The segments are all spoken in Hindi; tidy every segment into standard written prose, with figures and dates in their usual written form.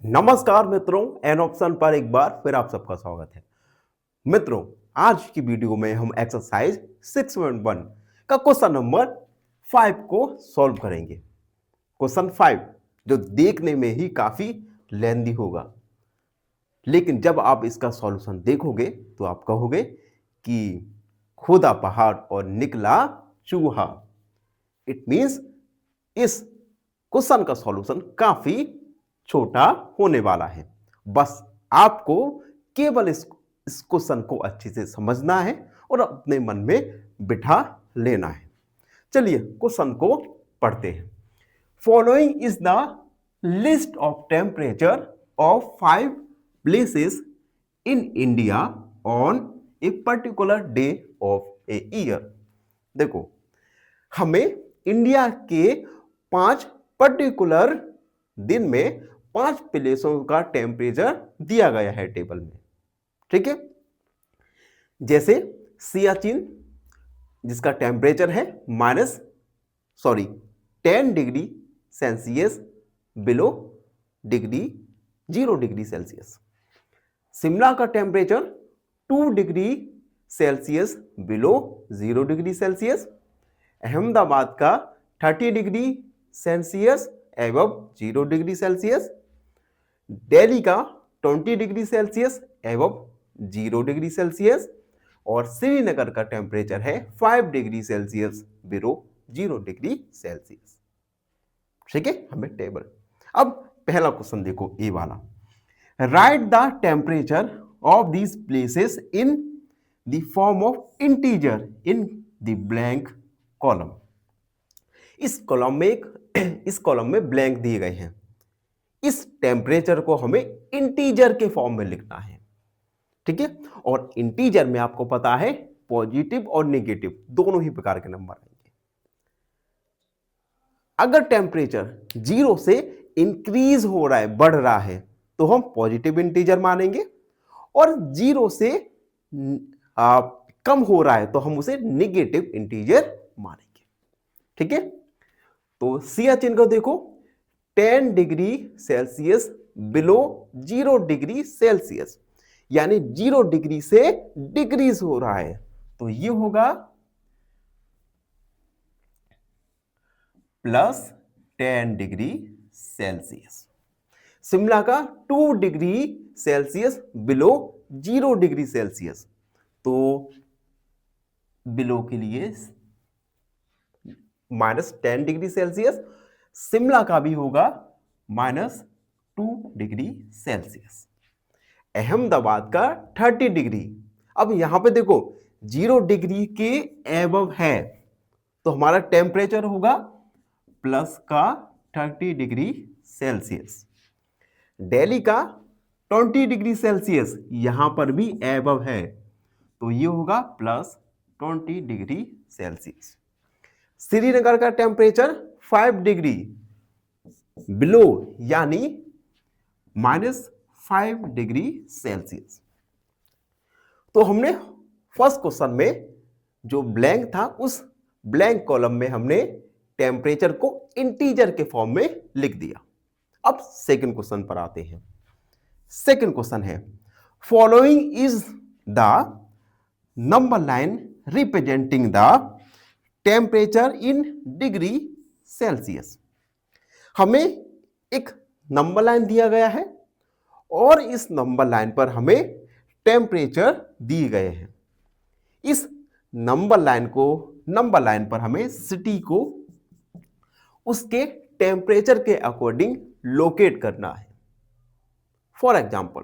नमस्कार मित्रों, एन ऑप्शन पर एक बार फिर आप सबका स्वागत है। मित्रों, आज की वीडियो में हम एक्सरसाइज 6.1 का क्वेश्चन नंबर 5 को सॉल्व करेंगे। क्वेश्चन 5 जो देखने में ही काफी लेंदी होगा, लेकिन जब आप इसका सॉल्यूशन देखोगे तो आप कहोगे कि खुदा पहाड़ और निकला चूहा। इट मींस इस क्वेश्चन का सॉल्यूशन काफी छोटा होने वाला है। बस आपको केवल इस क्वेश्चन को अच्छे से समझना है और अपने मन में बिठा लेना है। चलिए क्वेश्चन को पढ़ते हैं। Following is the list of temperature of 5 places in India on a particular day of a year. देखो, हमें इंडिया के 5 पर्टिकुलर दिन में 5 प्लेसों का टेम्परेचर दिया गया है टेबल में। ठीक है, जैसे सियाचिन जिसका टेम्परेचर है 10 degree Celsius below 0 degree Celsius. Shimla का temperature 2 degree Celsius below 0 degree Celsius. Ahmedabad का 30 degree Celsius above 0 degree Celsius. Delhi का 20 degree Celsius above 0 degree Celsius. और श्रीनगर का टेम्परेचर है 5 degree Celsius below 0 degree Celsius. ठीक है, हमें टेबल। अब पहला क्वेश्चन देखो, ए वाला। Right the temperature of these places in the form of integer in the blank column. इस कॉलम में ब्लैंक दिए गए हैं। इस टेम्परेचर को हमें इंटीजर के फॉर्म में लिखना है। ठीक है, और इंटीजर में आपको पता है पॉजिटिव और नेगेटिव दोनों ही प्रकार के नंबर आएंगे। अगर टेम्परेचर 0 से इंक्रीज हो रहा है, बढ़ रहा है, तो हम पॉजिटिव इंटीजर मानेंगे, और 0 से कम हो रहा है तो हम उसे नेगेटिव इंटीजर मानेंगे। ठीक है, तो सियाचिन को देखो, 10 degree Celsius below 0 degree Celsius, यानी 0 डिग्री से डिक्रीज हो रहा है, तो ये होगा +10 डिग्री सेल्सियस। शिमला का 2 degree Celsius below 0 degree Celsius, तो बिलो के लिए -10 डिग्री सेल्सियस। शिमला का भी होगा -2 डिग्री सेल्सियस। अहमदाबाद का 30 डिग्री। अब यहां पे देखो 0 डिग्री के एबव है, तो हमारा टेम्परेचर होगा +30 डिग्री सेल्सियस। दिल्ली का 20 डिग्री सेल्सियस यहां पर भी एबव है, तो ये होगा +20 डिग्री सेल्सियस। श्रीनगर का टेम्परेचर 5 डिग्री बिलो, यानी -5 डिग्री सेल्सियस। तो हमने फर्स्ट क्वेश्चन में जो ब्लैंक था, उस ब्लैंक कॉलम में हमने टेम्परेचर को इंटीजर के फॉर्म में लिख दिया। अब सेकंड क्वेश्चन पर आते हैं। सेकंड क्वेश्चन है, following is the number line representing the temperature in degree Celsius. हमें एक नंबर लाइन दिया गया है और इस नंबर लाइन पर हमें टेम्परेचर दिए गए हैं। इस नंबर लाइन पर हमें सिटी को उसके टेम्परेचर के अकॉर्डिंग लोकेट करना है। फॉर एग्जाम्पल,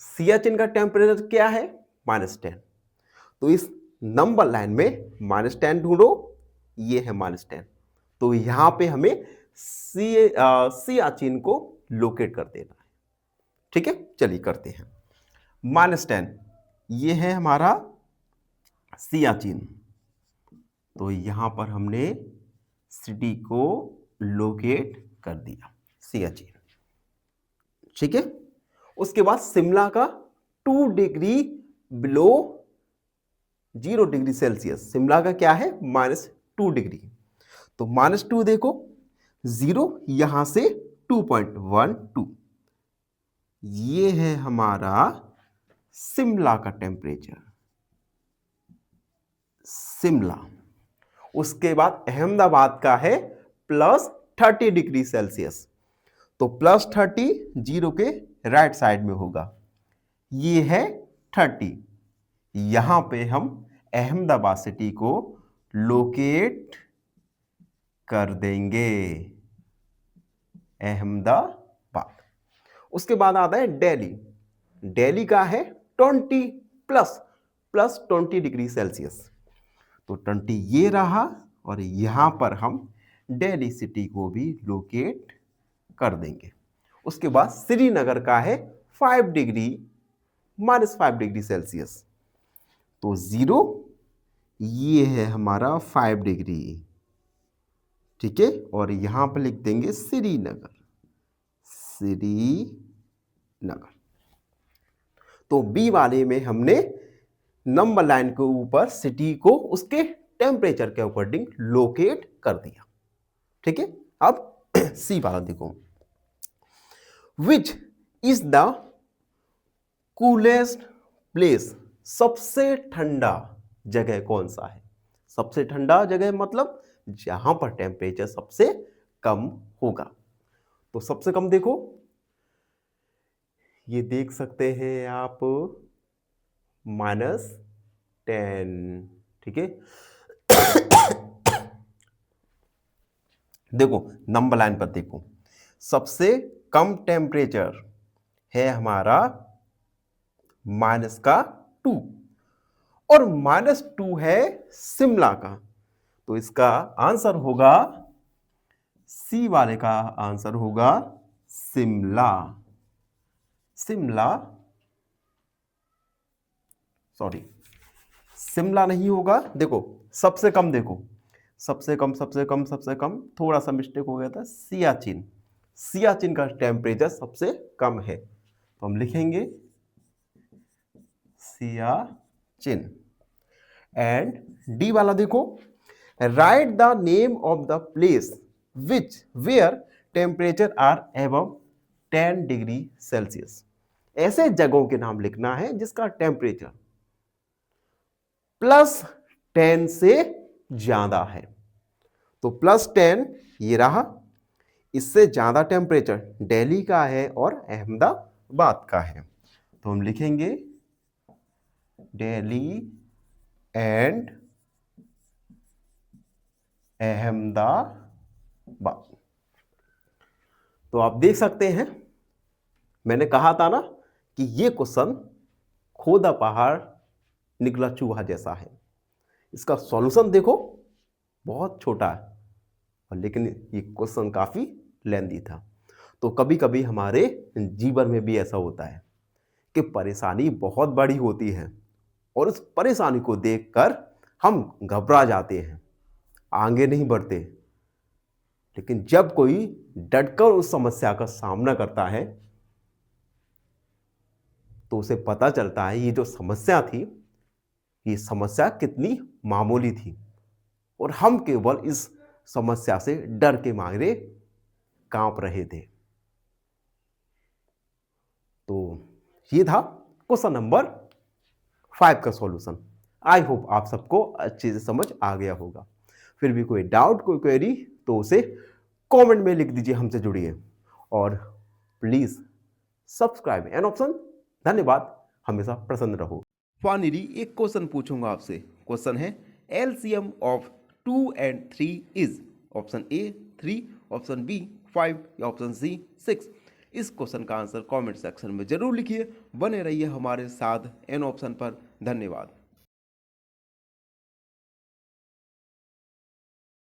सियाचिन का टेम्परेचर क्या है? -10। तो इस नंबर लाइन में -10 ढूंढो, ये है -10, तो यहां पे हमें सियाचिन को लोकेट कर देना है। ठीक है, चलिए करते हैं। -10 ये है हमारा सियाचिन, तो यहां पर हमने सिटी को लोकेट कर दिया, सियाचिन। ठीक है, उसके बाद शिमला का 2 degree below 0 degree Celsius. Shimla का क्या है? -2 डिग्री। तो -2 देखो, 0 यहां से 2.12, ये है हमारा शिमला का टेम्परेचर, शिमला। उसके बाद अहमदाबाद का है +30 डिग्री सेल्सियस। तो +30 जीरो के राइट साइड में होगा, ये है 30। यहां पे हम अहमदाबाद सिटी को लोकेट कर देंगे, अहमदाबाद। उसके बाद आता है दिल्ली। दिल्ली का है 20 +20 डिग्री सेल्सियस। तो 20 ये रहा, और यहां पर हम दिल्ली सिटी को भी लोकेट कर देंगे। उसके बाद श्रीनगर का है 5 डिग्री -5 डिग्री सेल्सियस। तो 0 ये है हमारा 5 डिग्री, ठीक है। और यहां पर लिख देंगे श्रीनगर, श्रीनगर। तो बी वाले में हमने नंबर लाइन के ऊपर सिटी को उसके टेम्परेचर के अकॉर्डिंग लोकेट कर दिया, ठीक है। अब सी वाला देखो, which is the coolest place, सबसे ठंडा जगह कौन सा है। सबसे ठंडा जगह मतलब जहां पर टेम्परेचर सबसे कम होगा। तो सबसे कम देखो, ये देख सकते हैं आप, -10, ठीक है। देखो नंबर लाइन पर देखो, सबसे कम टेम्परेचर है हमारा -2, और -2 है शिमला का। तो इसका आंसर होगा, सी वाले का आंसर होगा शिमला, शिमला, सॉरी शिमला नहीं होगा। देखो सबसे कम, देखो सबसे कम सबसे कम सबसे कम, थोड़ा सा मिस्टेक हो गया था, सियाचिन। सियाचिन का टेम्परेचर सबसे कम है, तो हम लिखेंगे सियाचिन। एंड डी वाला देखो, write the name of the place which where temperature are above 10 degree Celsius. ऐसे जगहों के नाम लिखना है जिसका टेम्परेचर +10 से ज्यादा है। तो +10 ये रहा, इससे ज्यादा टेम्परेचर दिल्ली का है और अहमदाबाद का है। तो हम लिखेंगे दिल्ली एंड अहमदाबाद। तो आप देख सकते हैं, मैंने कहा था ना कि ये क्वेश्चन खोदा पहाड़ निकला चूहा जैसा है। इसका सॉल्यूशन देखो बहुत छोटा है, और लेकिन ये क्वेश्चन काफी लेंथी था। तो कभी कभी हमारे जीवन में भी ऐसा होता है कि परेशानी बहुत बड़ी होती है, और उस परेशानी को देखकर हम घबरा जाते हैं, आगे नहीं बढ़ते। लेकिन जब कोई डटकर उस समस्या का सामना करता है, तो उसे पता चलता है ये जो समस्या थी, ये समस्या कितनी मामूली थी, और हम केवल इस समस्या से डर के मारे कांप रहे थे। तो ये था क्वेश्चन नंबर 5 का सॉल्यूशन। आई होप आप सबको अच्छे से समझ आ गया होगा। फिर भी कोई डाउट, कोई क्वेरी, तो उसे कमेंट में लिख दीजिए, हमसे जुड़िए, और प्लीज सब्सक्राइब एन ऑप्शन। धन्यवाद, हमेशा प्रसन्न रहो। फाइनली एक क्वेश्चन पूछूंगा आपसे। क्वेश्चन है, LCM of 2 and 3 is, option A 3, option B 5 या ऑप्शन सी 6। इस क्वेश्चन का आंसर कमेंट सेक्शन में जरूर लिखिए। बने रहिए हमारे साथ एन ऑप्शन पर। धन्यवाद।